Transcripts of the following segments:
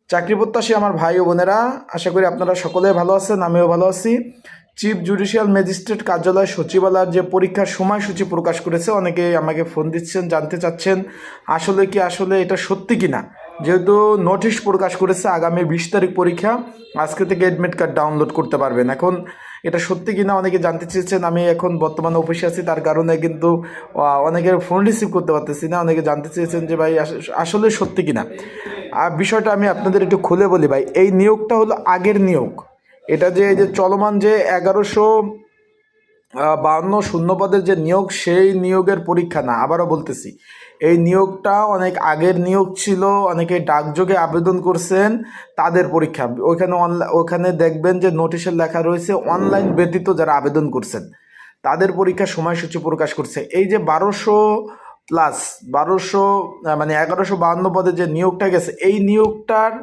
চাকরি প্রত্যাশী আমার ভাই ও বোনেরা, আশা করি আপনারা সকলে ভালো আছেন, আমিও ভালো আছি। চিফ জুডিশিয়াল ম্যাজিস্ট্রেট কার্যালয় সচিবালয়ের যে পরীক্ষার সময়সূচি প্রকাশ করেছে, অনেকে আমাকে ফোন দিচ্ছেন, জানতে চাচ্ছেন আসলে এটা সত্যি কিনা। যেহেতু নোটিশ প্রকাশ করেছে আগামী 20 তারিখ পরীক্ষা, আজকে থেকে অ্যাডমিট কার্ড ডাউনলোড করতে পারবেন। এখন এটা সত্যি কিনা অনেকে জানতে চেয়েছেন। আমি এখন বর্তমানে অফিসে আছি, তার কারণে কিন্তু অনেকের ফোন রিসিভ করতে পারতেছি না। অনেকে জানতে চেয়েছেন যে ভাই আসলে সত্যি কিনা। আর বিষয়টা আমি আপনাদের একটু খুলে বলি ভাই। এই নিয়োগটা হলো আগের নিয়োগ। এটা যে এই যে চলমান যে 1152 শূন্যপদের যে নিয়োগ, সেই নিয়োগের পরীক্ষা না। আবারও বলতেছি, এই নিয়োগটা অনেক আগের নিয়োগ ছিল। অনেকে ডাকযোগে আবেদন করছেন, তাদের পরীক্ষা। ওখানে দেখবেন যে নোটিশের লেখা রয়েছে অনলাইন ব্যতীত যারা আবেদন করছেন তাদের পরীক্ষার সময়সূচি প্রকাশ করছে। এই যে 1200 মানে 1152 পদে যে নিয়োগটা গেছে, এই নিয়োগটার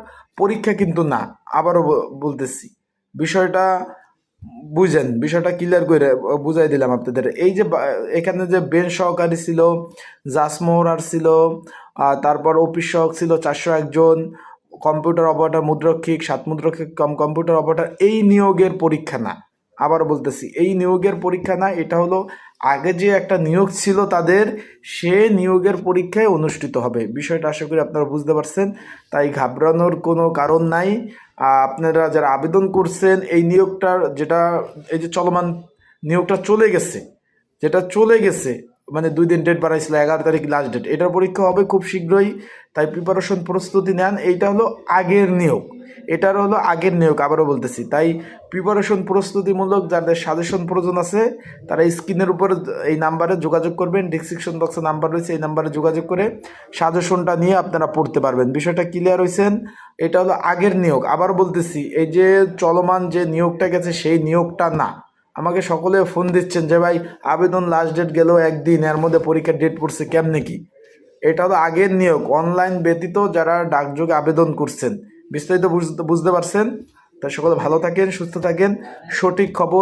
পরীক্ষা কিন্তু না। আবারও বলতেছি, বিষয়টা বুঝেন, বিষয়টা ক্লিয়ার করে বুঝাই দিলাম আপনাদের। এই যে এখানে যে বেঞ্চ সহকারী ছিল, জাসমোহরার ছিল, তারপর অফিস সহক ছিল 401 জন, কম্পিউটার অপারেটর, মুদ্রক্ষিক, 7 মুদ্রক্ষিক কম্পিউটার অপারেটর, এই নিয়োগের পরীক্ষা না। আবার বলতেছি, এই নিয়োগের পরীক্ষা না। এটা হলো আগে যে একটা নিয়োগ ছিল তাদের, সে নিয়োগের পরীক্ষায় অনুষ্ঠিত হবে। বিষয়টা আশা করি আপনারা বুঝতে পারছেন, তাই ঘাবড়ানোর কোনো কারণ নাই। আপনারা যারা আবেদন করছেন এই নিয়োগটার, যেটা এই যে চলমান নিয়োগটা চলে গেছে, মানে 2 দিন ডেট বাড়াইছিল, 11 তারিখ লাস্ট ডেট। এটার পরীক্ষা হবে খুব শীঘ্রই, তাই প্রিপারেশন প্রস্তুতি নেন। এইটা হলো আগের নিয়োগ, এটার হলো আগের নিয়োগ। আবারও বলতেছি, তাই প্রিপারেশন প্রস্তুতিমূলক যাদের সাজেশন প্রয়োজন আছে, তারা স্ক্রিনের উপর এই নাম্বারে যোগাযোগ করবেন। ডিসক্রিপশন বক্সে নাম্বার রয়েছে, এই নাম্বারে যোগাযোগ করে সাজেশনটা নিয়ে আপনারা পড়তে পারবেন। বিষয়টা ক্লিয়ার হয়েছেন? এটা হলো আগের নিয়োগ। আবার বলতেছি, এই যে চলমান যে নিয়োগটা গেছে সেই নিয়োগটা না। আমাকে সকলে ফোন দিচ্ছেন যে ভাই আবেদন লাস্ট ডেট গেল একদিন, এর মধ্যে পরীক্ষার ডেট পড়ছে, কেমনে কি? এটা হলো আগের নিয়োগ, অনলাইন ব্যতীত যারা ডাকযোগে আবেদন করছেন। বিস্তারিত বুঝতে পারছেন? তাই সকলে ভালো থাকেন, সুস্থ থাকেন। সঠিক খবর